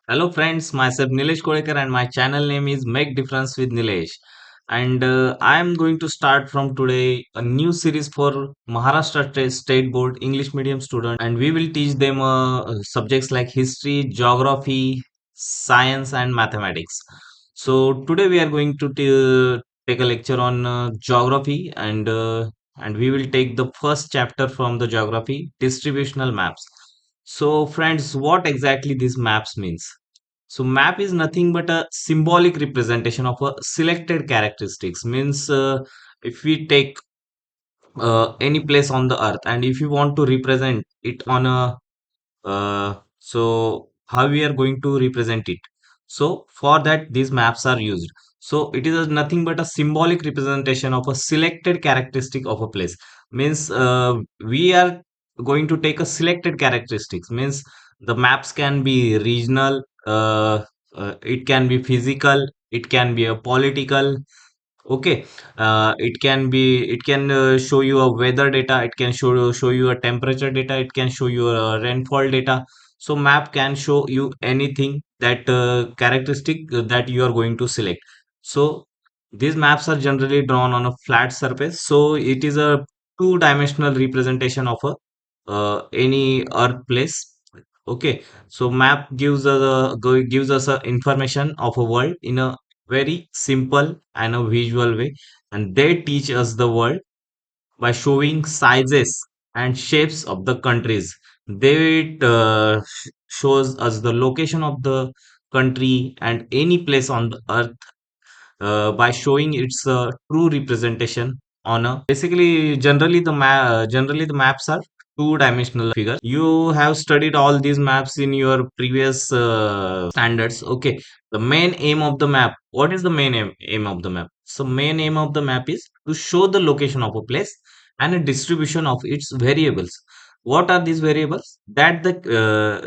Hello friends, myself Nilesh Kodekar and my channel name is Make Difference with Nilesh. And I am going to start from today a new series for Maharashtra State Board English medium student, and we will teach them subjects like history, geography, science and mathematics. So today we are going to take a lecture on geography, and we will take the first chapter from the geography, distributional maps. So friends, what exactly these maps means? So map is nothing but a symbolic representation of a selected characteristics. Means if we take any place on the earth, and if you want to represent it on a so how we are going to represent it? So for that these maps are used. So it is nothing but a symbolic representation of a selected characteristic of a place. Means we are going to take a selected characteristics. Means the maps can be regional, it can be physical, it can be a political. Okay, it can show you a weather data, it can show you a temperature data, it can show you a rainfall data. So map can show you anything that characteristic that you are going to select. So these maps are generally drawn on a flat surface. So it is a two-dimensional representation of a any earth place. Okay, so map gives us a information of a world in a very simple and a visual way, and they teach us the world by showing sizes and shapes of the countries. They shows us the location of the country and any place on the earth by showing its true representation on a basically generally the maps are two-dimensional figures. You have studied all these maps in your previous standards. Okay, the main aim of the map, what is the aim of the map? So main aim of the map is to show the location of a place and a distribution of its variables. What are these variables? That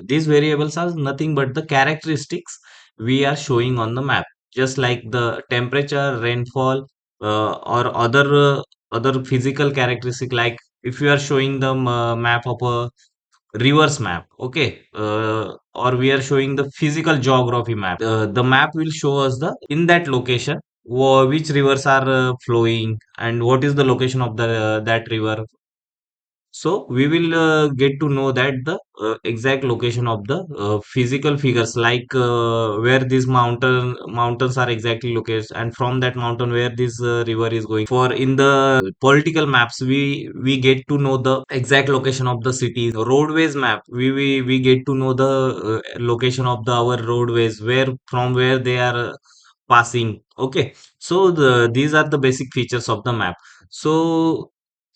these variables are nothing but the characteristics we are showing on the map, just like the temperature, rainfall, or other physical characteristic. Like if you are showing the map of a reverse map, okay, or we are showing the physical geography map. The map will show us the in that location which rivers are flowing and what is the location of the that river. So we will get to know that the exact location of the physical figures, like where these mountains are exactly located, and from that mountain where this river is going. For in the political maps, we get to know the exact location of the cities. Roadways map, we get to know the location of the our roadways, where from where they are passing. Okay, so these are the basic features of the map. So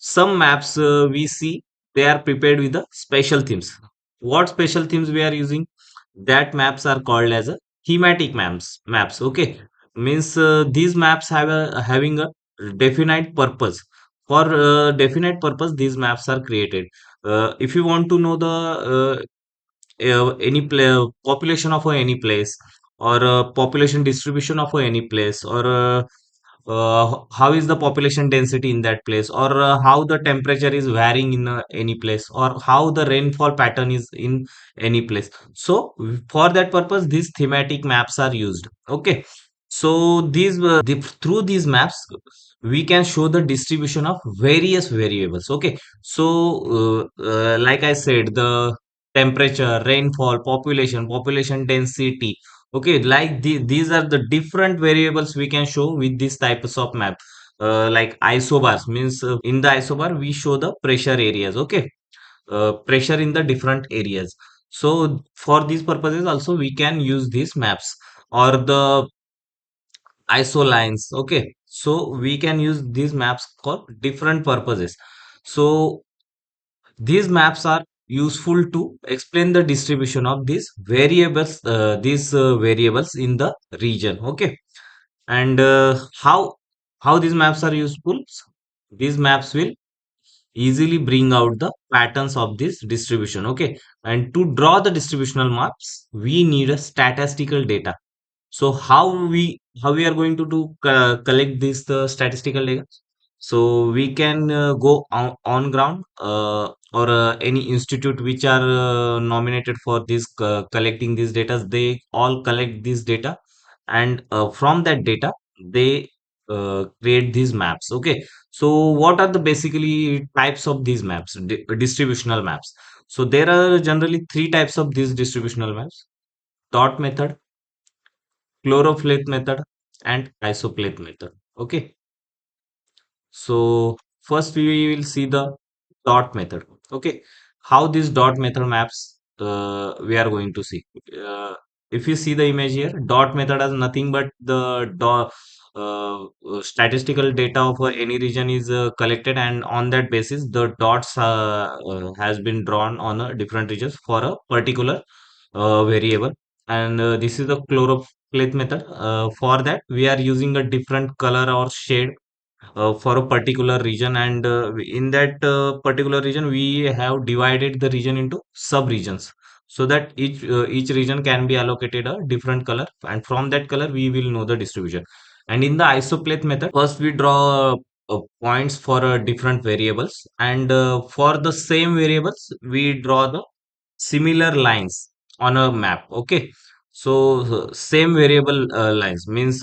some maps we see they are prepared with the special themes. What special themes we are using? That maps are called as a thematic maps. Okay, means these maps have having a definite purpose. For definite purpose these maps are created. If you want to know the population of any place, or population distribution of any place, or how is the population density in that place, or how the temperature is varying in any place, or how the rainfall pattern is in any place. So for that purpose these thematic maps are used. Okay, so through these maps we can show the distribution of various variables. Okay, so like I said, the temperature, rainfall, population density. Okay, like these are the different variables we can show with these types of map. Like isobars means in the isobar we show the pressure areas. Okay, pressure in the different areas. So for these purposes also we can use these maps, or the iso lines. Okay, so we can use these maps for different purposes. So these maps are useful to explain the distribution of these variables in the region. Okay, and how these maps are useful? These maps will easily bring out the patterns of this distribution. Okay, and to draw the distributional maps, we need a statistical data. So how we are going to collect this the statistical data? So we can go on ground, or any institute which are nominated for this collecting these data. They all collect this data, and from that data they create these maps. Okay, so what are the basically types of these maps? Distributional maps. So there are generally three types of these distributional maps: dot method, chlorophleth method, and isopleth method. Okay, so first we will see the dot method. Okay, how this dot method maps we are going to see. If you see the image here, dot method has nothing but the statistical data of any region is collected, and on that basis the dots has been drawn on different regions for a particular variable. And this is the chlorophleth method. For that we are using a different color or shade for a particular region, and in that particular region we have divided the region into sub regions, so that each region can be allocated a different color, and from that color we will know the distribution. And in the isopleth method, first we draw points for different variables, and for the same variables we draw the similar lines on a map. Okay, so same variable lines means,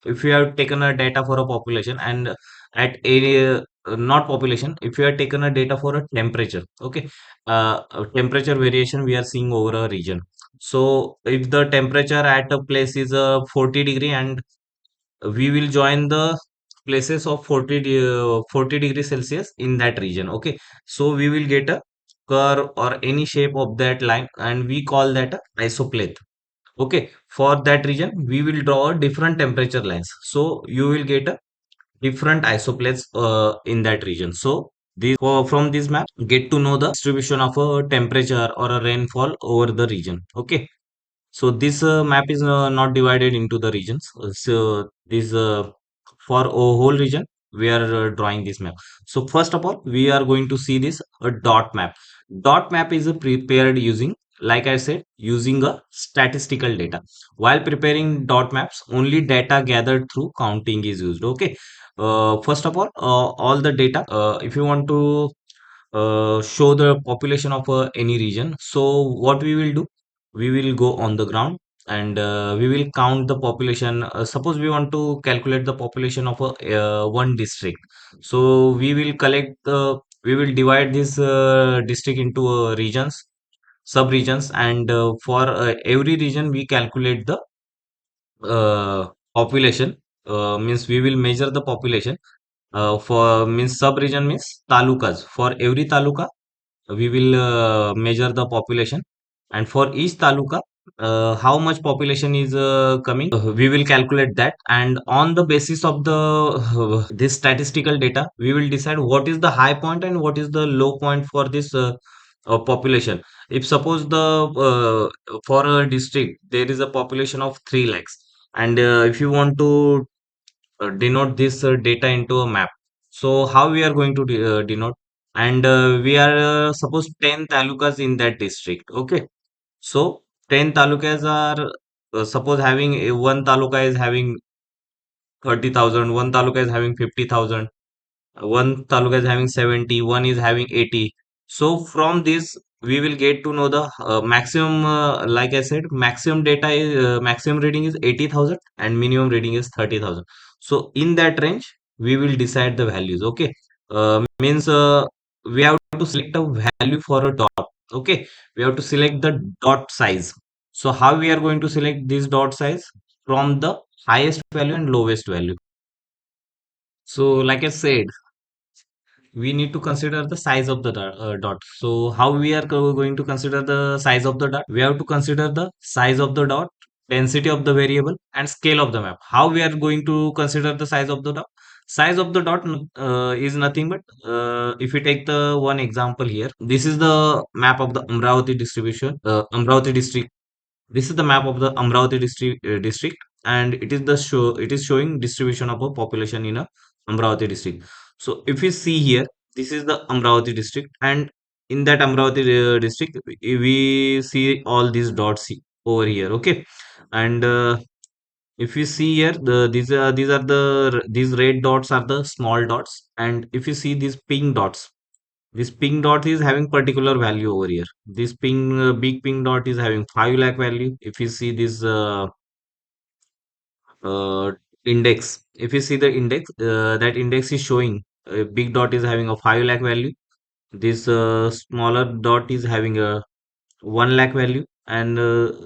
if you have taken a data for a population, and at area, not population, if you have taken a data for a temperature. Okay, temperature variation we are seeing over a region. So if the temperature at a place is 40 degree, and we will join the places of 40 degrees Celsius in that region. Okay, so we will get a curve or any shape of that line, and we call that a isopleth. Okay, for that region we will draw different temperature lines, so you will get a different isopleths in that region. So from this map get to know the distribution of a temperature or a rainfall over the region. Okay, so this map is not divided into the regions. So this for a whole region we are drawing this map. So first of all we are going to see this a dot map. Dot map is prepared using, like I said, using a statistical data. While preparing dot maps, only data gathered through counting is used. Okay. First of all the data. If you want to show the population of any region, so what we will do, we will go on the ground, and we will count the population. Suppose we want to calculate the population of a one district, so we will divide this district into regions, sub regions, and for every region we calculate the population. Means we will measure the population for, means sub region means talukas. For every taluka we will measure the population, and for each taluka how much population is coming, we will calculate that, and on the basis of the this statistical data we will decide what is the high point and what is the low point for this population. If suppose the for a district there is a population of 3 lakhs, and if you want to denote this data into a map, so how we are going to denote? And we are suppose 10 talukas in that district. Okay, so 10 talukas are suppose having one taluka is having 30,000, one taluka is having 50,000, one taluka is having 70, one is having 80. So from this we will get to know the maximum, like I said, maximum data is maximum reading is 80,000 and minimum reading is 30,000. So in that range we will decide the values. Okay, means we have to select a value for a dot. Okay, we have to select the dot size. So how we are going to select this dot size? From the highest value and lowest value. So like I said, we need to consider the size of the dot. So how we are going to consider the size of the dot? We have to consider the size of the dot, density of the variable, and scale of the map. How we are going to consider the size of the dot? Size of the dot is nothing but, if we take the one example here, this is the map of the Amravati distribution, Amravati district. This is the map of the Amravati district, and it is showing distribution of a population in a Amravati district. So if you see here, this is the Amravati district, and in that Amravati district, we see all these dots over here. Okay, and If you see here, these red dots are the small dots, and if you see these pink dots, this pink dot is having particular value over here. This big pink dot is having 5 lakh value. If you see this uh, index, if you see the index, that index is showing a big dot is having a 5 lakh value. This smaller dot is having a 1 lakh value, and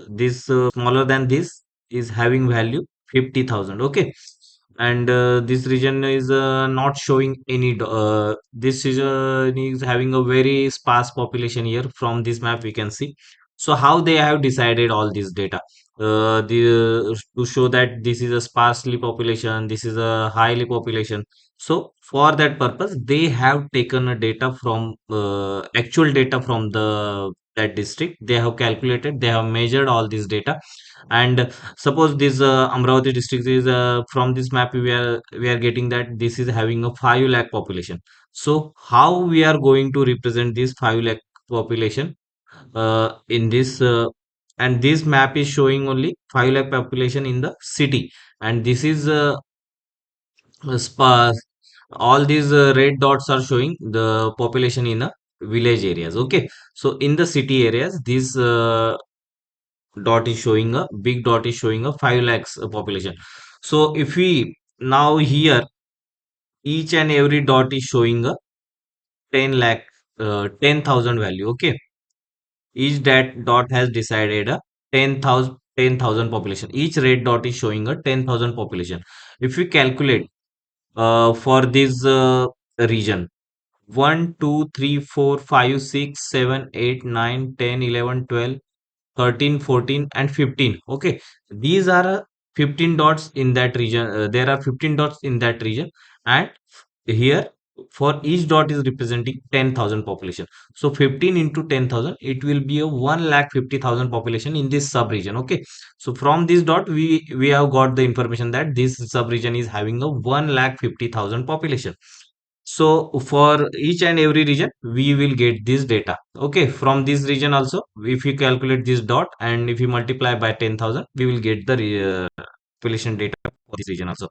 this smaller than this is having value 50,000. Okay, and this region is not showing any this region is having a very sparse population here. From this map we can see. So how they have decided all this data, to show that this is a sparsely population, this is a highly population. So for that purpose they have taken a data from actual data from the that district. They have calculated, they have measured all this data. And suppose this Amravati district is, from this map we are getting that this is having a 5 lakh population. So how we are going to represent this 5 lakh population in this, and this map is showing only 5 lakh population in the city, and this is sparse. All these red dots are showing the population in the village areas. Okay, so in the city areas this dot is showing a big dot is showing a 5 lakhs population. So if we now here, each and every dot is showing a 10 lakh 10,000 value. Okay, each that dot has decided a 10,000 population. Each red dot is showing a 10,000 population. If we calculate for this region, 1 2 3 4 5 6 7 8 9 10 11 12 13, 14, and 15. Okay, these are 15 dots in that region. There are 15 dots in that region, and here for each dot is representing 10,000 population. So 15 into 10,000, it will be a 1,50,000 population in this sub region. Okay, so from this dot we have got the information that this sub region is having a 1,50,000 population. So for each and every region, we will get this data. Okay, from this region also, if you calculate this dot and if you multiply by 10,000, we will get the population data for this region also.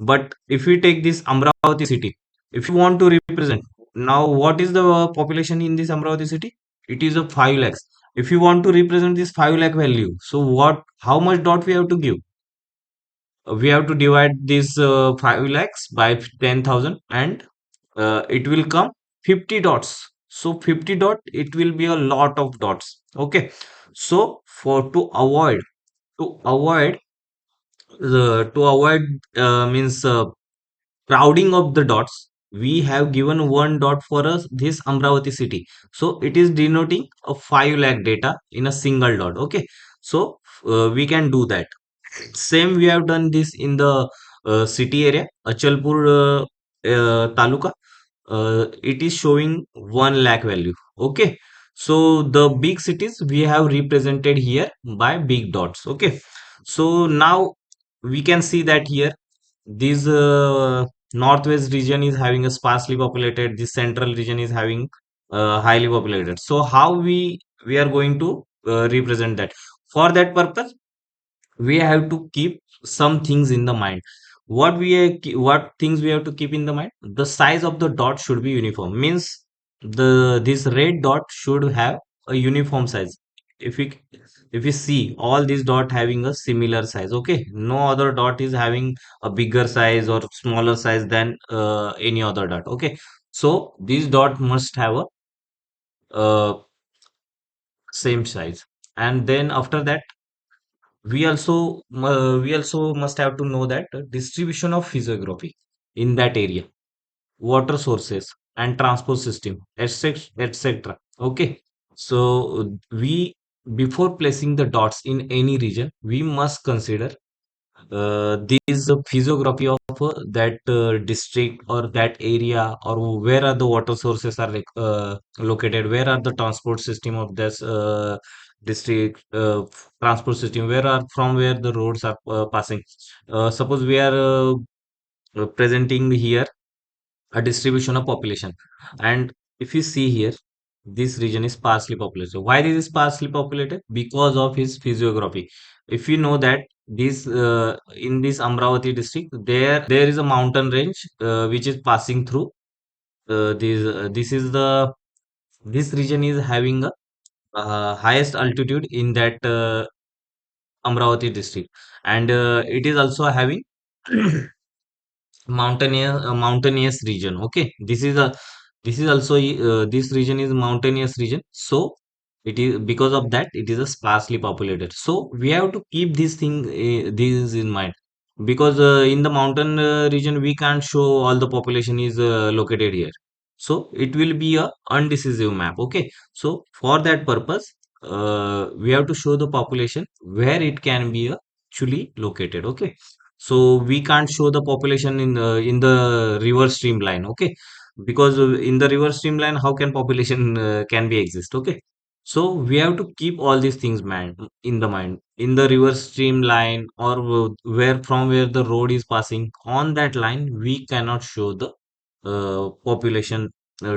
But if we take this Amravati city, if you want to represent, now what is the population in this Amravati city? It is a 5 lakhs. If you want to represent this 5 lakh value, so how much dot we have to give? We have to divide this 5 lakhs by 10,000, and it will come 50 dots. So 50 dot, it will be a lot of dots. Okay, so for to avoid to avoid means crowding of the dots, we have given one dot for us this Amravati city. So it is denoting a 5 lakh data in a single dot. Okay, so we can do that. Same we have done this in the city area, Achalpur taluka. It is showing 1 lakh value. Okay, so the big cities we have represented here by big dots. Okay, so now we can see that here this northwest region is having a sparsely populated, this central region is having highly populated. So how we are going to represent that? For that purpose we have to keep some things in the mind. What things we have to keep in the mind? The size of the dot should be uniform, means this red dot should have a uniform size. If we see all these dot having a similar size. Okay, no other dot is having a bigger size or smaller size than any other dot. Okay, so this dot must have a same size. And then after that, we also must have to know that distribution of physiography in that area, water sources and transport system, etc, etc. Okay, so we before placing the dots in any region, we must consider this physiography of that district or that area, or where are the water sources are located, where are the transport system of this district, transport system, where are from where the roads are passing. Suppose we are presenting here a distribution of population, and if you see here This region is sparsely populated. Why this is sparsely populated? Because of his physiography. If you know that this in this Amravati district, there is a mountain range which is passing through. This is the this region is having a highest altitude in that Amravati district, and it is also having mountainous region. Okay, this is also this region is mountainous region, so it is because of that it is a sparsely populated. So we have to keep these in mind, because in the mountain region we can't show all the population is located here, so it will be a undecisive map. Okay, so for that purpose we have to show the population where it can be actually located. Okay, so we can't show the population in the river streamline. Okay, because in the river streamline how can population can be exist. Okay, so we have to keep all these things in the mind. In the river streamline, or where the road is passing on that line, we cannot show the population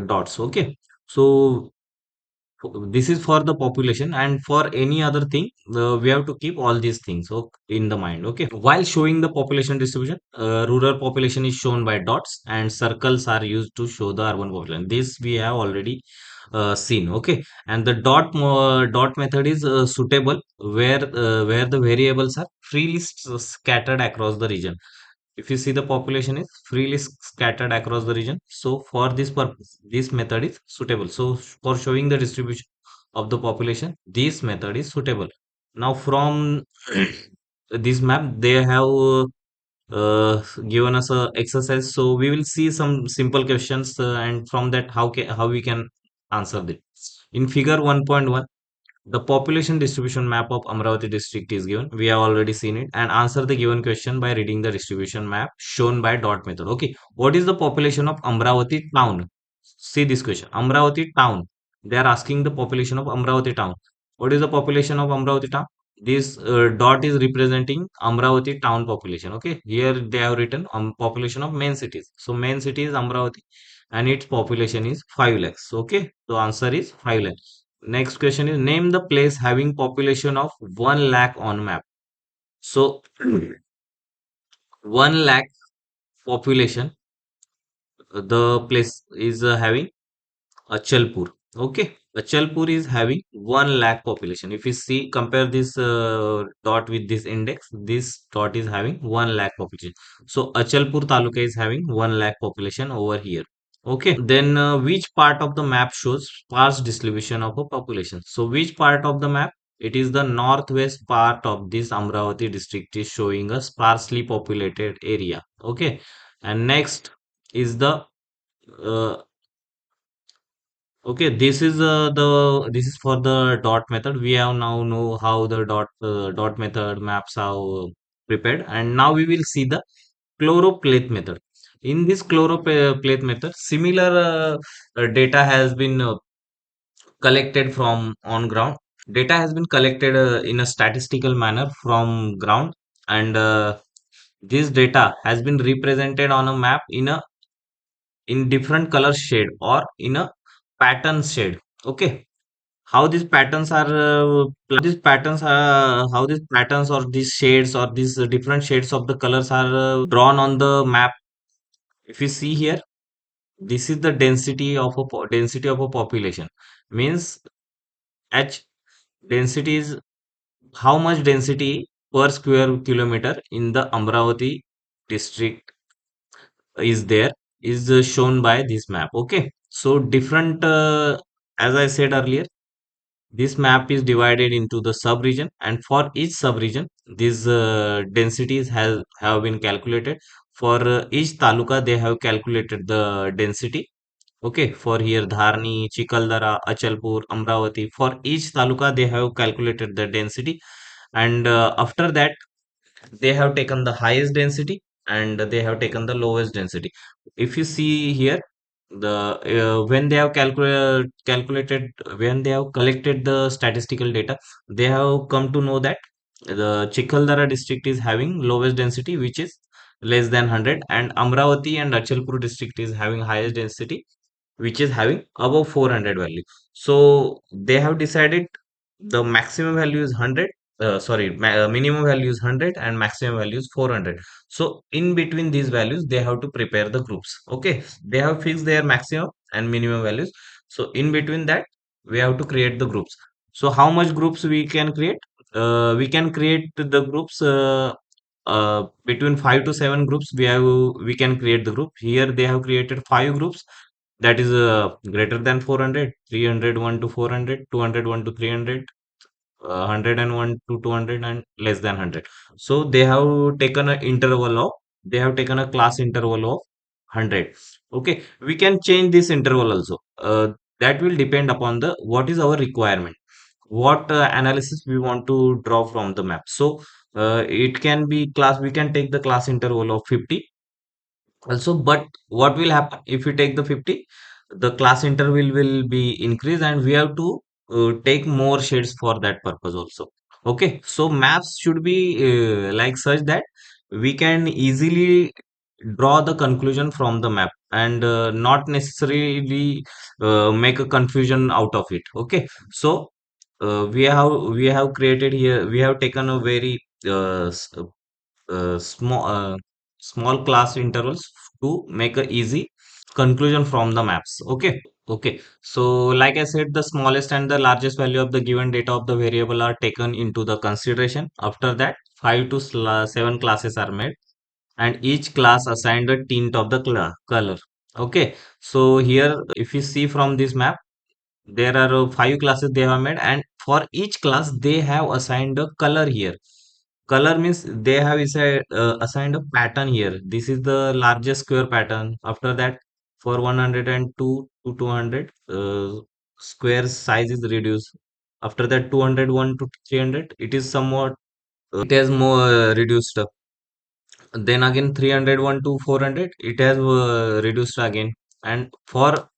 dots. Okay, so this is for the population, and for any other thing we have to keep all these things in the mind. Okay, while showing the population distribution, rural population is shown by dots and circles are used to show the urban population. This we have already seen. Okay, and the dot method is suitable where the variables are freely scattered across the region. If you see, the population is freely scattered across the region, so for this purpose this method is suitable. So for showing the distribution of the population, this method is suitable. Now from this map they have given us a exercise, so we will see some simple questions, and from that how we can answer it. In figure 1.1, the population distribution map of Amravati district is given. We have already seen it, and answer the given question by reading the distribution map shown by dot method. Okay, what is the population of Amravati town? See this question, Amravati town. They are asking the population of Amravati town. What is the population of Amravati town? This dot is representing Amravati town population. Okay, here they have written population of main cities. So main city is Amravati, and its population is 5 lakhs. Okay, so answer is 5 lakhs. Next question is, name the place having population of 1 lakh on map. So 1 lakh population, the place is having Achalpur. Okay, Achalpur is having 1 lakh population. If you see, compare this dot with this index, this dot is having 1 lakh population. So Achalpur taluka is having 1 lakh population over here. Okay, then which part of the map shows sparse distribution of a population? So which part of the map? It is the northwest part of this Amravati district is showing a sparsely populated area. Okay, and next is the uh, okay, this is for the dot method. We have now know how the dot method maps are prepared, and now we will see the chloropleth method. In this chloropleth method, similar data has been collected from on ground. Data has been collected in a statistical manner from ground, and this data has been represented on a map in different color shade or in a pattern shade. Okay, how these patterns are how these patterns or these shades or these different shades of the colors are drawn on the map. If you see here, this is the density of a population, means h density is how much density per square kilometer in the Amravati district is there, is shown by this map. Okay, so different as I said earlier, this map is divided into the sub-region, and for each sub-region, these densities have been calculated. For each taluka, they have calculated the density. Okay, for here Dharni, Chikaldara, Achalpur, Amravati, for each taluka, they have calculated the density, and after that, they have taken the highest density and they have taken the lowest density. If you see here, the when they have calculated, when they have collected the statistical data, they have come to know that the Chikaldara district is having lowest density, which is less than 100, and Amravati and Achalpur district is having highest density, which is having above 400 value. So they have decided the maximum value is 100, minimum value is 100 and maximum value is 400. So in between these values they have to prepare the groups. Okay, they have fixed their maximum and minimum values. So in between that we have to create the groups. So how much groups we can create? We can create the groups between 5 to 7 groups. We can create the group. Here they have created 5 groups, that is greater than 400, 301 to 400, 201 to 300, 101 to 200, and less than 100. So they have taken a class interval of 100. Okay, we can change this interval also. That will depend upon the what is our requirement, what analysis we want to draw from the map. So it can be class, we can take the class interval of 50 also. But what will happen if we take the 50, the class interval will be increased and we have to take more shades for that purpose also. Okay, so maps should be like such that we can easily draw the conclusion from the map and not necessarily make a confusion out of it. Okay, so we have created here, we have taken a very small class intervals to make a easy conclusion from the maps. Okay, so like I said, the smallest and the largest value of the given data of the variable are taken into the consideration. After that, 5 to 7 classes are made and each class assigned a tint of the color. Okay, so here if you see from this map, there are 5 classes they have made, and for each class they have assigned a color here. Color means they have assigned a pattern here. This is the largest square pattern. After that, for 102 to 200, square size is reduced. After that, 201 to 300, it is somewhat, it has more reduced. Then again, 301 to 400, it has reduced again. And for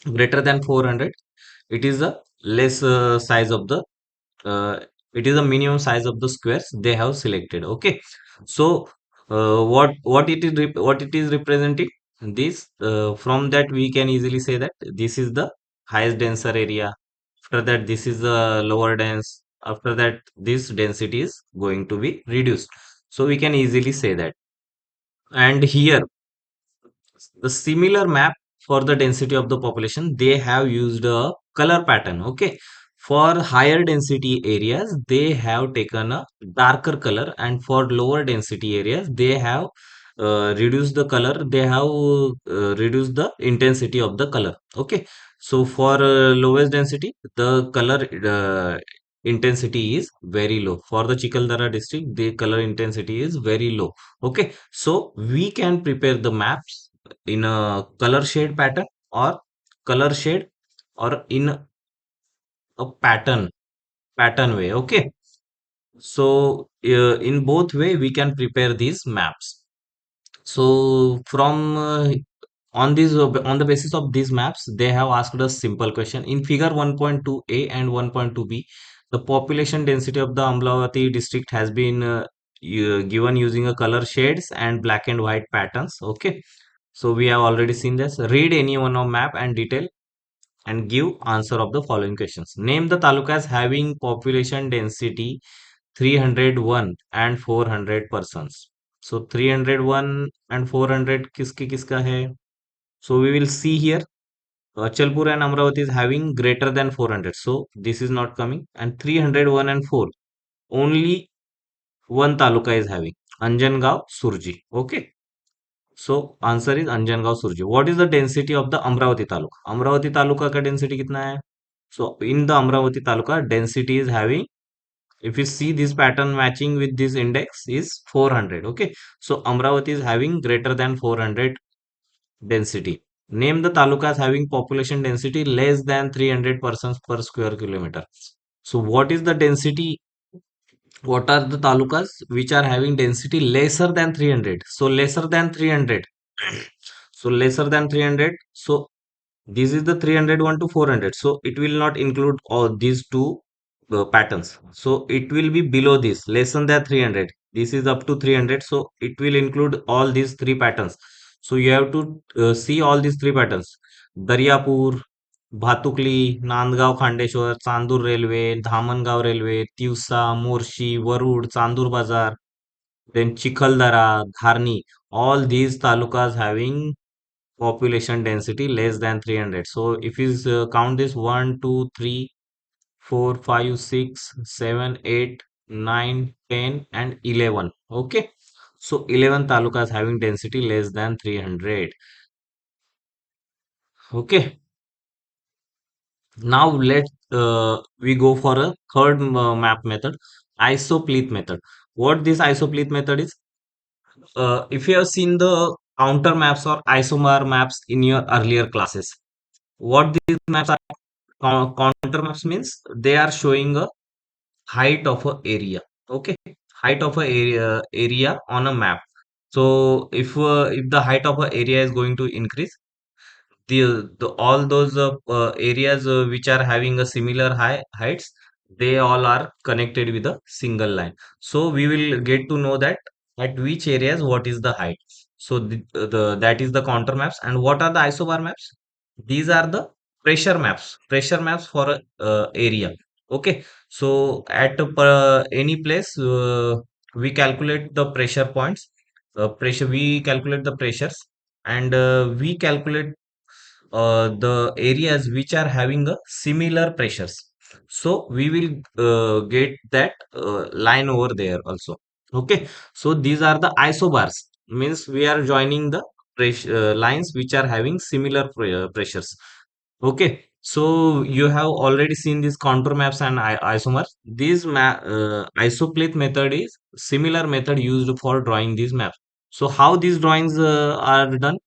greater than 400, it is the less size of the uh, it is the minimum size of the squares they have selected. Okay, so what it is representing, this from that we can easily say that this is the highest denser area. After that, this is the lower dense. After that, this density is going to be reduced. So we can easily say that. And here the similar map for the density of the population, they have used a color pattern. Okay, for higher density areas they have taken a darker color, and for lower density areas they have reduced the color, they have reduced the intensity of the color. Okay, so for lowest density the color intensity is very low. For the Chikaldara district, the color intensity is very low. Okay, so we can prepare the maps in a color shade pattern, or color shade, or in a pattern way. Okay, so in both way we can prepare these maps. So from on the basis of these maps, they have asked us simple question in figure 1.2a and 1.2b. The population density of the Amravati district has been given using a color shades and black and white patterns. Okay, so we have already seen this. Read any one of map and detail and give answer of the following questions. Name the talukas having population density 301 and 400 persons. So 301 and 400 किसके किसका है? So we will see here. Achalpur and Amravati is having greater than 400. So this is not coming. And 301 and 4. Only one taluka is having. Anjangaon, Surji. Okay. So answer is Anjangaon, Surji. What is the density of the Amravati taluka? Amravati taluka का density कितना है? So in the Amravati taluka, density is having, if you see this pattern matching with this index is 400. Okay, so Amravati is having greater than 400 density. Name the talukas having population density less than 300 persons per square kilometer. So what is the density? What are the talukas which are having density lesser than 300? So lesser than 300. So lesser than 300. So this is the 301 to 400. So it will not include all these two patterns. So it will be below this, less than 300. This is up to 300. So it will include all these three patterns. So you have to see all these three patterns. Daryapur, Bhatkuli, Nandgaon Khandeshwar, Chandur railway, Dhamangaon railway, Tiwasa, Morshi, Warud, Chandur बाजार, then Chikhaldara, Dharni. All these talukas having population density less than 300. So if you count this 1, 2, 3, 4, 5, 6, 7, 8, 9, 10, and 11. Okay. So 11 talukas having density less than 300. Okay. Now let we go for a third map method, isopleth method. What this isopleth method is? If you have seen the counter maps or isomer maps in your earlier classes, what these maps are, counter maps means they are showing a height of a area. Okay, height of a area on a map. So if the height of a area is going to increase, the all those areas which are having a similar heights, they all are connected with a single line. So we will get to know that at which areas what is the height. So the that is the contour maps. And what are the isobar maps? These are the pressure maps for a area. Okay, so at any place we calculate the pressure points, pressure we calculate the pressures, and we calculate the areas which are having a similar pressures. So we will get that line over there also. Okay, so these are the isobars, means we are joining the pressure lines which are having similar pressures. Okay, so you have already seen these contour maps and isomers. This isopleth method is similar method used for drawing these maps. So how these drawings are done?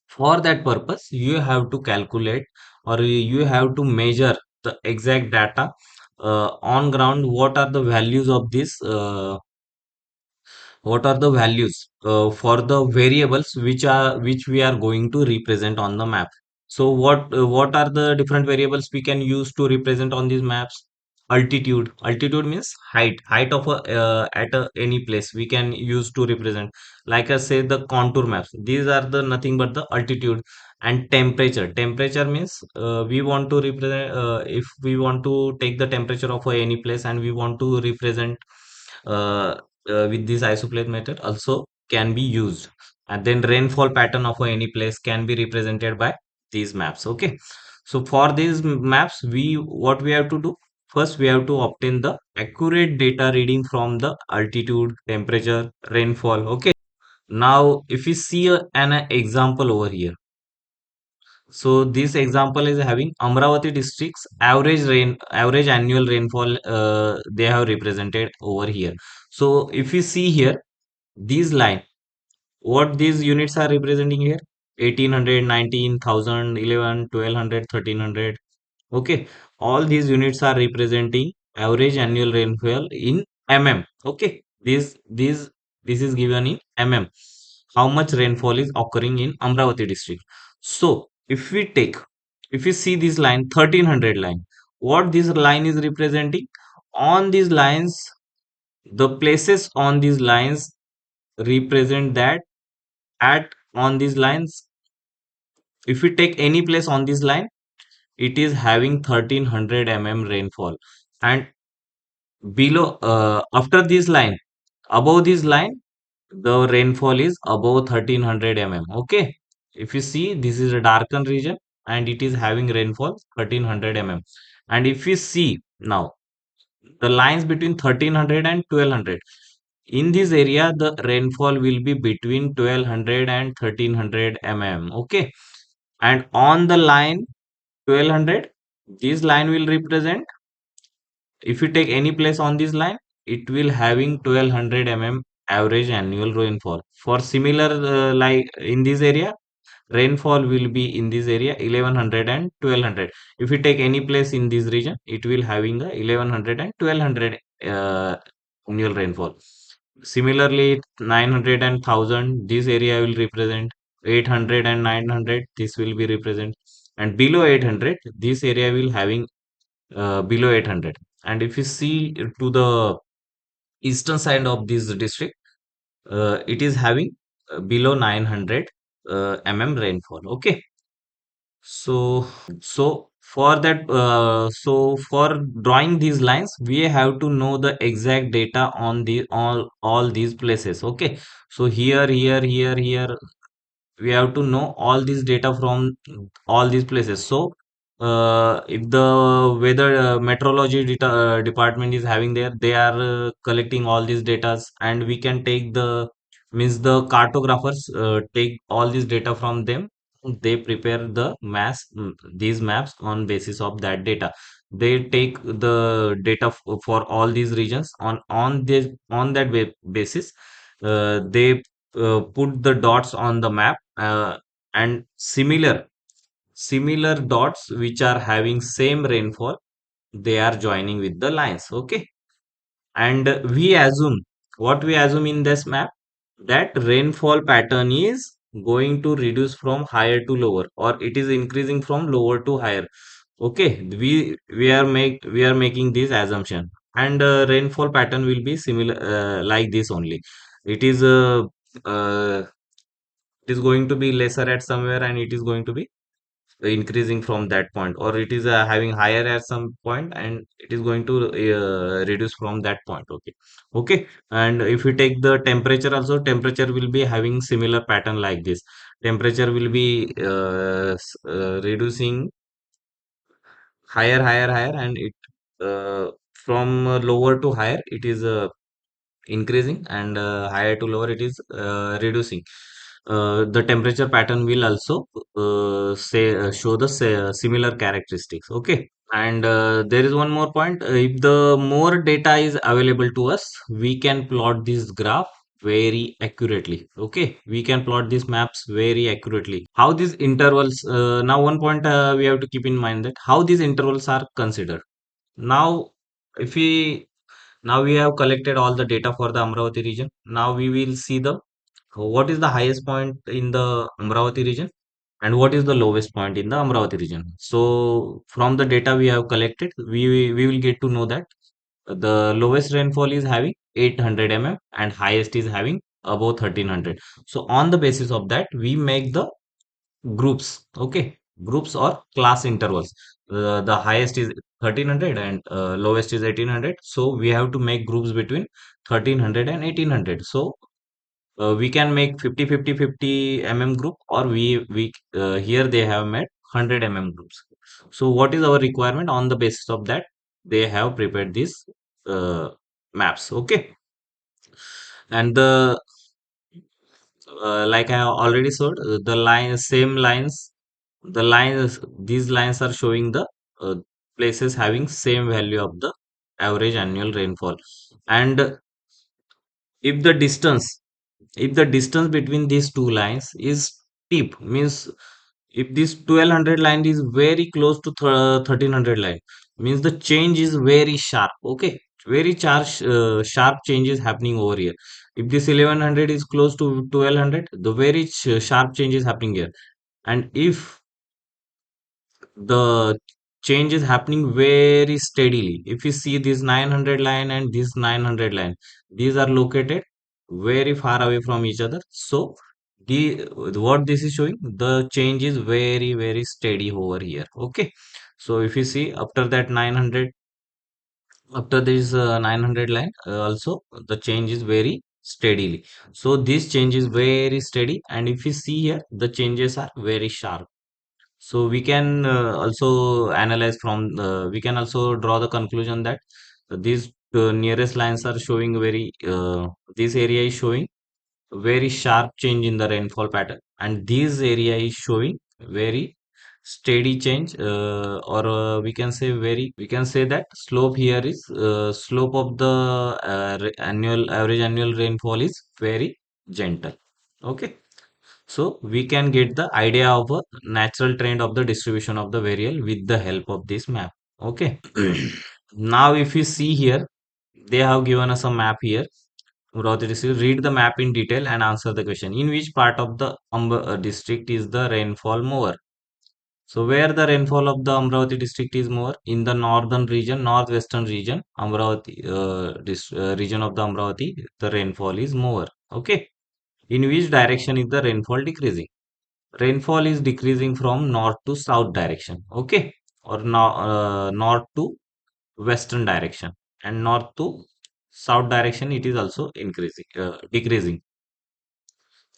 For that purpose, you have to calculate or you have to measure the exact data on ground. What are the values of this? What are the values for the variables which we are going to represent on the map? So what are the different variables we can use to represent on these maps? Altitude means height of a at any place we can use to represent. Like I say, the contour maps, these are the nothing but the altitude. And temperature means we want to represent, if we want to take the temperature of any place and we want to represent uh, with this isoplate method also can be used. And then rainfall pattern of any place can be represented by these maps. Okay, so for these maps, we what we have to do, first we have to obtain the accurate data reading from the altitude, temperature, rainfall. Okay, now if we see an example over here, so this example is having Amravati district's average annual rainfall, they have represented over here. So if you see here, these line, what these units are representing here: 1800, 19,000, 11, 1200, 1300. Okay, all these units are representing average annual rainfall in mm. Okay, this is given in mm. How much rainfall is occurring in Amravati district? So if we see this line 1300 line, what this line is representing? On these lines, the places on these lines represent that at on these lines, if we take any place on this line, it is having 1300 rainfall. And below, after this line, above this line, the rainfall is above 1300 Okay, if you see, this is a darkened region and it is having rainfall 1300 And if you see now, the lines between 1300 and 1200, in this area the rainfall will be between 1200 and 1300 Okay, and on the line 1200, this line will represent, if you take any place on this line, it will having 1200 average annual rainfall. For similar, like in this area, rainfall will be in this area 1100 and 1200. If you take any place in this region, it will having the 1100 and 1200 annual rainfall. Similarly, 900 and 1000, this area will represent 800 and 900, this will be represent. And below 800, this area will having below 800. And if you see to the eastern side of this district, it is having below 900 rainfall. Okay, So, so for drawing these lines, we have to know the exact data on the all these places. Okay. So here, we have to know all this data from all these places. So if the weather meteorology department is having there, they are collecting all these data, and we can take the means the cartographers take all this data from them. They prepare these maps on basis of that data. They take the data for all these regions on that basis. They put the dots on the map, and similar dots which are having same rainfall, they are joining with the lines. Okay. And we assume in this map, that rainfall pattern is going to reduce from higher to lower, or it is increasing from lower to higher. Okay. We are making this assumption, and rainfall pattern will be similar, like this only. It is uh, it is going to be lesser at somewhere, and it is going to be increasing from that point, or it is having higher at some point, and it is going to reduce from that point. Okay. Okay. And if we take the temperature also, temperature will be having similar pattern like this. Temperature will be reducing higher, and it from lower to higher, it is increasing, and higher to lower, it is reducing. The temperature pattern will also show the similar characteristics. Okay. And there is one more point. If the more data is available to us, we can plot this graph very accurately. Okay. We can plot these maps very accurately. How these intervals, now one point we have to keep in mind, that how these intervals are considered. Now, if we now we have collected all the data for the Amravati region. Now we will see the what is the highest point in the Amravati region, and what is the lowest point in the Amravati region. So from the data we have collected, we will get to know that the lowest rainfall is having 800 mm, and highest is having above 1300. So on the basis of that, we make the groups. Okay. Groups or class intervals. The highest is 1300, and lowest is 1800. So we have to make groups between 1300 and 1800. So we can make 50 mm group, or we here they have made 100 groups. So what is our requirement? On the basis of that, they have prepared these uh, maps. Okay. And the like I have already said, the same lines, these lines are showing the uh, places having same value of the average annual rainfall. And if the distance, if the distance between these two lines is steep, means if this 1200 line is very close to 1300 line, means the change is very sharp. Okay. Very sharp change is happening over here. If this 1100 is close to 1200, the very sharp change is happening here. And if the change is happening very steadily, if you see this 900 line and this 900 line, these are located very far away from each other. So the what this is showing, the change is very steady over here. Okay. So if you see after that 900, after this 900 line, also the change is very steadily. So this change is very steady, and if you see here, the changes are very sharp. So we can also analyze from we can also draw the conclusion that these nearest lines are showing very this area is showing very sharp change in the rainfall pattern, and this area is showing very steady change, or we can say that slope here is slope of the annual average annual rainfall is very gentle. Okay. So we can get the idea of a natural trend of the distribution of the variable with the help of this map. Okay. Now if you see here, they have given us a map here. Amravati district. Read the map in detail and answer the question. In which part of the district is the rainfall more? So where the rainfall of the Amravati district is more? In the northern region, northwestern region, Amravati region of the Amravati, the rainfall is more. Okay. In which direction is the rainfall decreasing? Rainfall is decreasing from north to south direction. Okay, or north to western direction, and north to south direction it is also increasing, decreasing.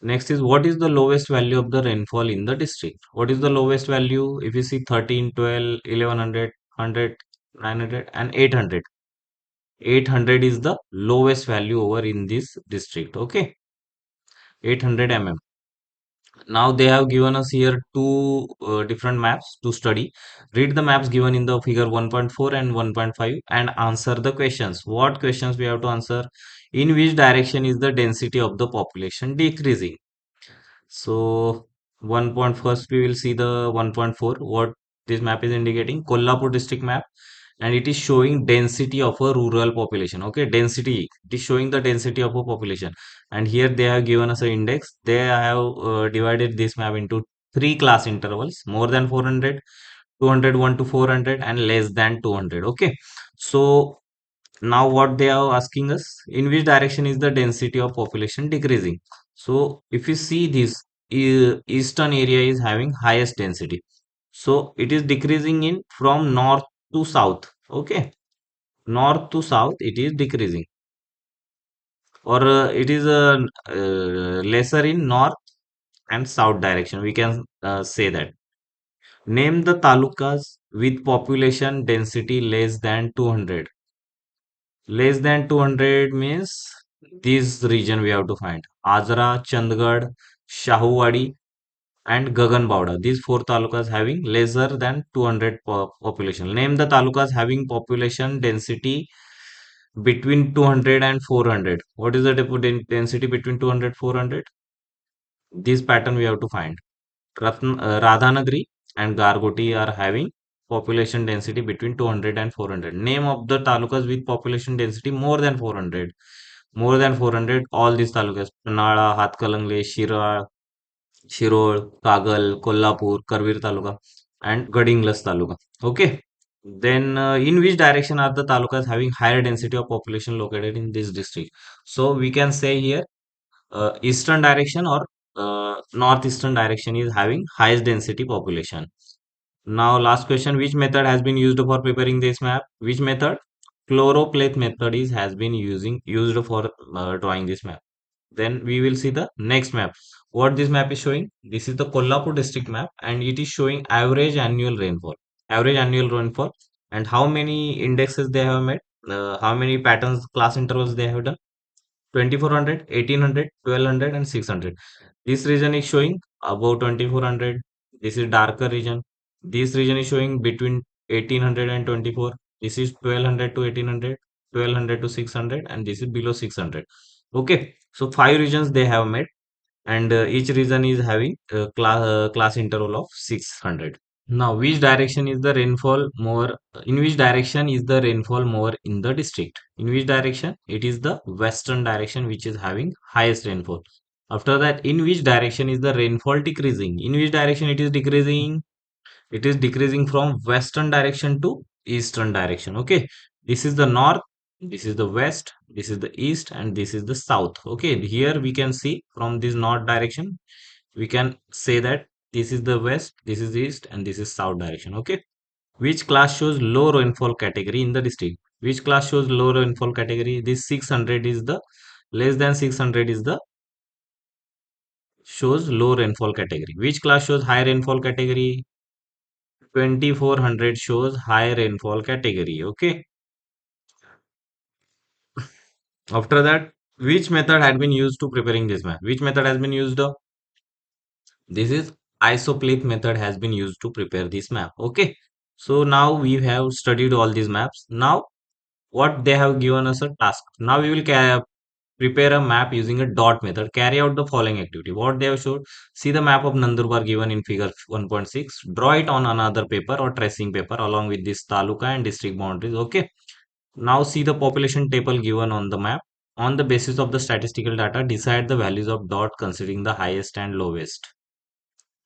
Next is, what is the lowest value of the rainfall in the district? What is the lowest value? If you see 13, 12, 1100, 100, 900 and 800. 800 is the lowest value over in this district. Okay, 800 mm. Now they have given us here two different maps to study. Read the maps given in the figure 1.4 and 1.5 and answer the questions. What questions we have to answer? In which direction is the density of the population decreasing? So one point first we will see the 1.4. What this map is indicating? Kolhapur district map, and it is showing density of a rural population. Okay, density. It is showing the density of a population, and here they have given us an index. They have divided this map into three class intervals: more than 400, 200, 1 to 400, and less than 200. Okay, so now what they are asking us, in which direction is the density of population decreasing? So if you see this, eastern area is having highest density, so it is decreasing in from north to south. Okay, north to south it is decreasing, or it is lesser in north and south direction, we can say that. Name the talukas with population density less than 200. Less than 200 means this region we have to find. Azra, Chandgarh, Shahuwadi, and Gaganbawda. These four talukas having lesser than 200 population. Name the talukas having population density between 200 and 400. What is the density between 200 400? This pattern we have to find. Radhanagri and Gargoti are having population density between 200 and 400. Name of the talukas with population density more than 400. More than 400, all these talukas: Nala, Hatkalangle, Shirol, Kagal, Kolhapur, Karvir Taluka, and Gadinglas Taluka. Okay. Then, in which direction are the talukas having higher density of population located in this district? So we can say here, eastern direction or northeastern direction is having highest density population. Now last question, which method has been used for preparing this map? Which method? Chloropleth method is has been used for drawing this map. Then we will see the next map. What this map is showing? This is the Kolhapur district map, and it is showing average annual rainfall. Average annual rainfall, and how many indexes they have made, how many patterns, class intervals they have done. 2400, 1800, 1200, and 600. This region is showing above 2400. This is darker region. This region is showing between 1800 and 24. This is 1200 to 1800, 1200 to 600, and this is below 600. Okay, so five regions they have made, and each region is having a class interval of 600. Now, which direction is the rainfall more? In which direction is the rainfall more in the district? In which direction? It is the western direction which is having highest rainfall. After that, in which direction is the rainfall decreasing? In which direction it is decreasing? It is decreasing from western direction to eastern direction. Okay, this is the north, this is the west, this is the east, and this is the south. Okay, here we can see from this north direction we can say that this is the west, this is east, and this is south direction. Okay, which class shows low rainfall category in the district? Which class shows low rainfall category? This 600 is the less than 600 is the shows low rainfall category. Which class shows high rainfall category? 2400 shows high rainfall category. Okay, after that, which method had been used to preparing this map? Which method has been used? This is isopleth method has been used to prepare this map. Okay, so now we have studied all these maps. Now what they have given us a task. Now we will prepare a map using a dot method. Carry out the following activity. What they have showed: see the map of Nandurbar given in figure 1.6. Draw it on another paper or tracing paper along with this taluka and district boundaries. Okay, now see the population table given on the map. On the basis of the statistical data, decide the values of dot considering the highest and lowest.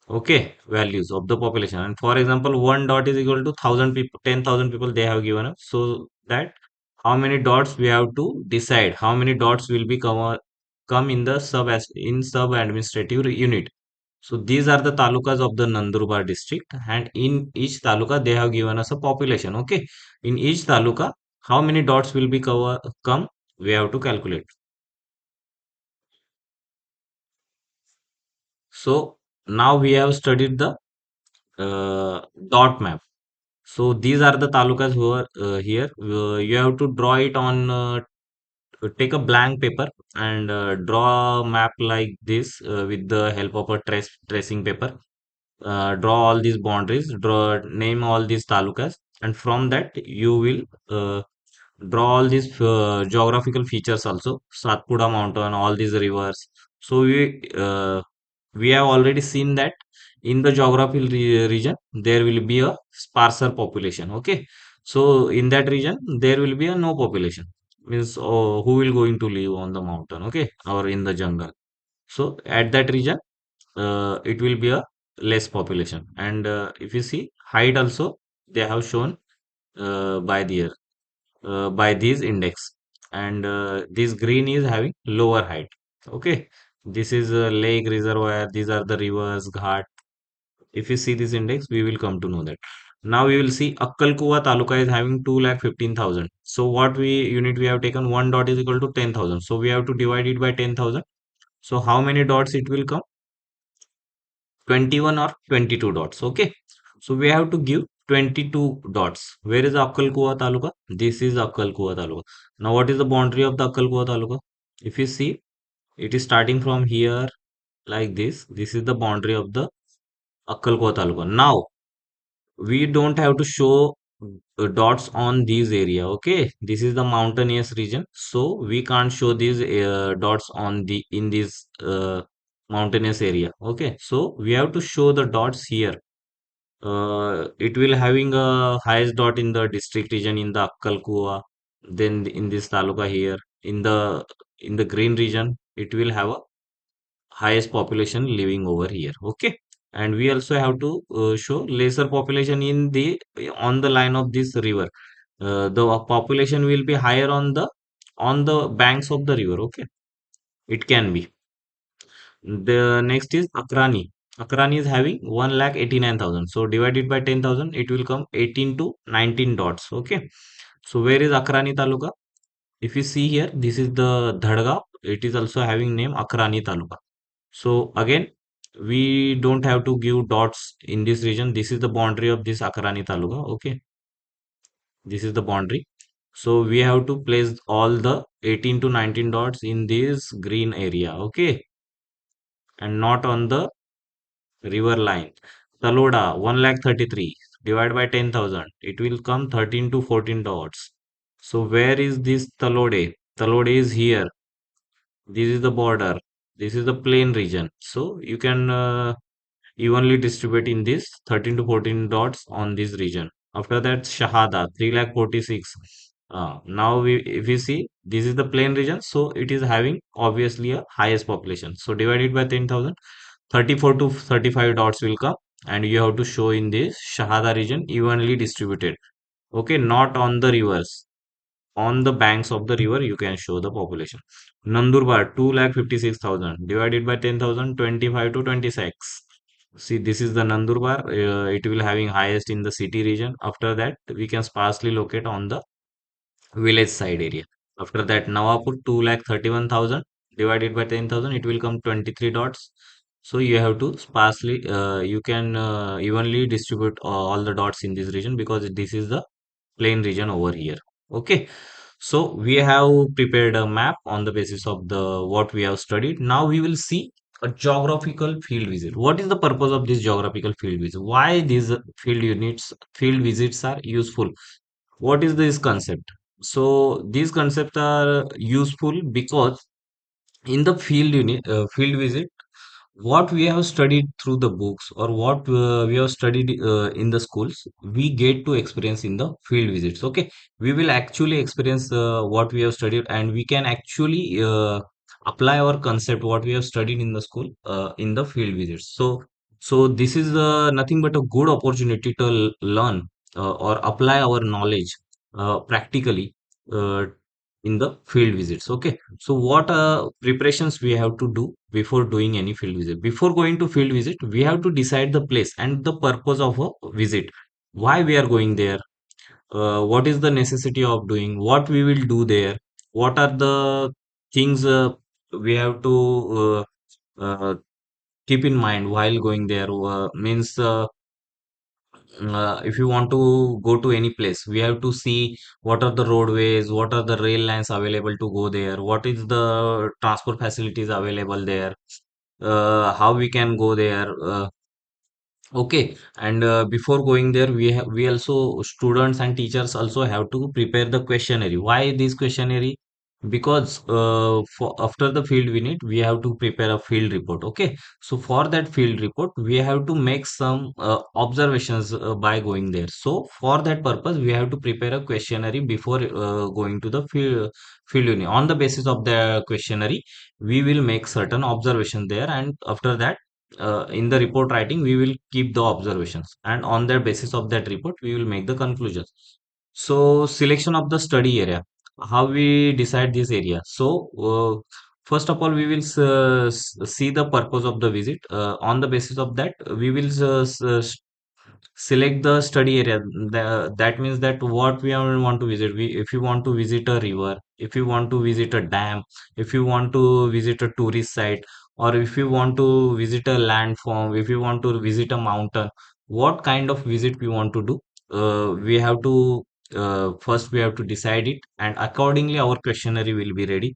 Okay, values of the population. And for example, one dot is equal to 1,000 people, 10,000 people they have given us. So that how many dots we have to decide, how many dots will be come in the sub administrative unit. So these are the talukas of the Nandurbar district, and in each taluka they have given us a population. Okay, in each taluka, how many dots will be come? We have to calculate. So now we have studied the dot map. So these are the talukas who are here. You have to draw it on. Take a blank paper and draw a map like this with the help of a tracing paper. Draw all these boundaries, draw name all these talukas, and from that you will draw all these geographical features also. Satpura mountain, all these rivers. So we have already seen that in the geographical region there will be a sparser population. Okay, so in that region there will be a no population, means who will going to live on the mountain, okay, or in the jungle. So at that region it will be a less population. And if you see height also, they have shown by the by these index. And this green is having lower height. Okay, this is a lake, reservoir, these are the rivers, ghat. If you see this index, we will come to know that. Now we will see Akkalkuwa taluka is having 2,15,000. So what we unit we have taken, one dot is equal to 10,000, so we have to divide it by 10,000. So how many dots it will come? 21 or 22 dots. Okay, so we have to give 22 dots. Where is Akkalkuwa taluka? This is Akkalkuwa taluka. Now what is the boundary of the Akkalkuwa taluka? If you see, it is starting from here like this is the boundary of the Akkalkuwa taluka. Now we don't have to show dots on these area. Okay, this is the mountainous region, so we can't show these dots on the in this mountainous area. Okay, so we have to show the dots here. It will having a highest dot in the district region in the Akkalkuwa. Then in this taluka here, in the green region, it will have a highest population living over here. Okay, and we also have to show lesser population in the on the line of this river. The population will be higher on the banks of the river. Okay, it can be. The next is Akrani. Akrani is having 1,89,000. So divided by 10,000, it will come 18 to 19 dots. Okay. So where is Akrani Taluka? If you see here, this is the Dhadgaon. It is also having name Akrani Taluka. So again, we don't have to give dots in this region. This is the boundary of this Akrani Taluka. Okay. This is the boundary. So we have to place all the 18 to 19 dots in this green area. Okay. And not on the river line. Taloda 1,33,000 divided by 10,000. It will come 13 to 14 dots. So where is this Talode? Talode is here. This is the border. This is the plain region. So you can evenly distribute in this 13 to 14 dots on this region. After that, Shahada 3,46,000. Now if we see, this is the plain region, so it is having obviously a highest population. So divided by 10,000, 34 to 35 dots will come, and you have to show in this Shahada region evenly distributed. Okay, not on the rivers. On the banks of the river, you can show the population. Nandurbar 2,56,000 divided by 10,000, 25 to 26. See, this is the Nandurbar. It will having highest in the city region. After that, we can sparsely locate on the village side area. After that, Nawapur 2,31,000 divided by 10,000, it will come 23 dots. So you have to sparsely, you can evenly distribute all the dots in this region because this is the plain region over here. Okay, so we have prepared a map on the basis of the what we have studied. Now we will see a geographical field visit. What is the purpose of this geographical field visit? Why these field visits are useful? What is this concept? So these concepts are useful because in the field visit, what we have studied through the books or what we have studied in the schools, we get to experience in the field visits. Okay, we will actually experience what we have studied, and we can actually apply our concept what we have studied in the school in the field visits. So this is nothing but a good opportunity to learn or apply our knowledge practically uh, in the field visits. Okay, so what preparations we have to do before doing any field visit? Before going to field visit, we have to decide the place and the purpose of a visit. Why we are going there, what is the necessity of doing, what we will do there, what are the things we have to uh, keep in mind while going there. Means if you want to go to any place, we have to see what are the roadways, what are the rail lines available to go there, what is the transport facilities available there, how we can go there. Okay, and before going there, we also, students and teachers also have to prepare the questionnaire. Why this questionnaire? Because for after the field visit, we have to prepare a field report. Okay, so for that field report, we have to make some observations by going there. So for that purpose, we have to prepare a questionnaire before going to the field unit. On the basis of the questionnaire, we will make certain observation there, and after that in the report writing we will keep the observations, and on the basis of that report we will make the conclusions. So selection of the study area, how we decide this area? So first of all we will see the purpose of the visit. On the basis of that we will select the study area. That means that what we want to visit. If you want to visit a river, if you want to visit a dam, if you want to visit a tourist site, or if you want to visit a landform, if you want to visit a mountain, what kind of visit we want to do? We have to first we have to decide it, and accordingly our questionnaire will be ready.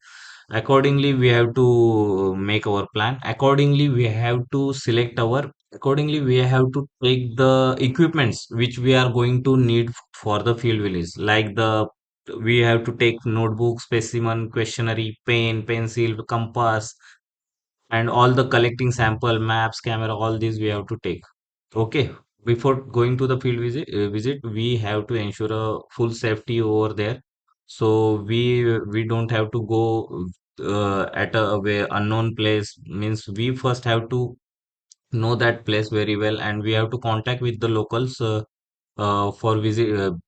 Accordingly we have to make our plan. Accordingly we have to select our, accordingly we have to take the equipments which we are going to need for the field village, like the, we have to take notebook, specimen, questionnaire, pen, pencil, compass, and all the collecting sample, maps, camera, all these we have to take. Okay, before going to the field visit, we have to ensure a full safety over there. So we don't have to go at a way unknown place. Means we first have to know that place very well, and we have to contact with the locals for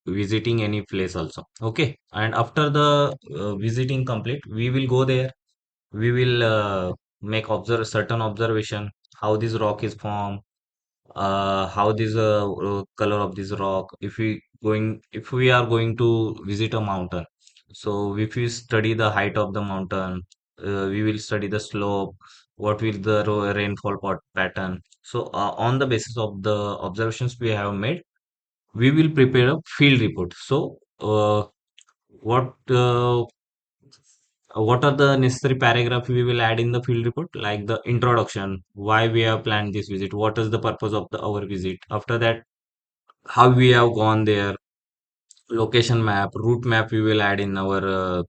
visiting any place also. Okay, and after the visiting complete, we will go there. We will make observe certain observation, how this rock is formed, how this color of this rock. If we are going to visit a mountain, so if we study the height of the mountain, we will study the slope, what will the rainfall pattern. So on the basis of the observations we have made, we will prepare a field report. So what uh, what are the necessary paragraph we will add in the field report? Like the introduction, why we have planned this visit, what is the purpose of our visit. After that, how we have gone there, location map, route map we will add in our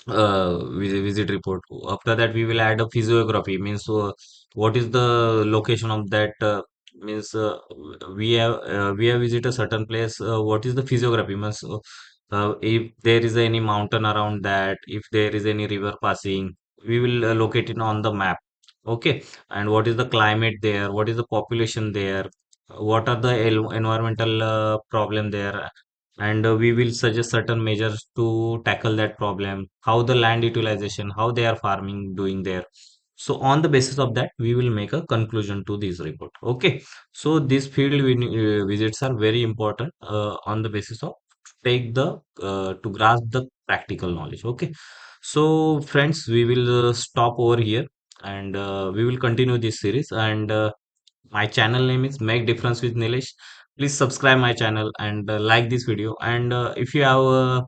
visit report. After that, we will add a physiography, means what is the location of that, means we have visited a certain place. What is the physiography? Means if there is any mountain around that, if there is any river passing, we will locate it on the map. Okay, and what is the climate there? What is the population there? What are the environmental problem there? And we will suggest certain measures to tackle that problem, how the land utilization, how they are farming doing there. So on the basis of that we will make a conclusion to this report. Okay, so these field visits are very important on the basis of take the to grasp the practical knowledge. Okay, so friends, we will stop over here, and we will continue this series. And my channel name is Make Difference with Nilesh. Please subscribe my channel and like this video. And if you have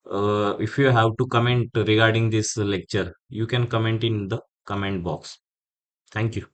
to comment regarding this lecture, you can comment in the comment box. Thank you.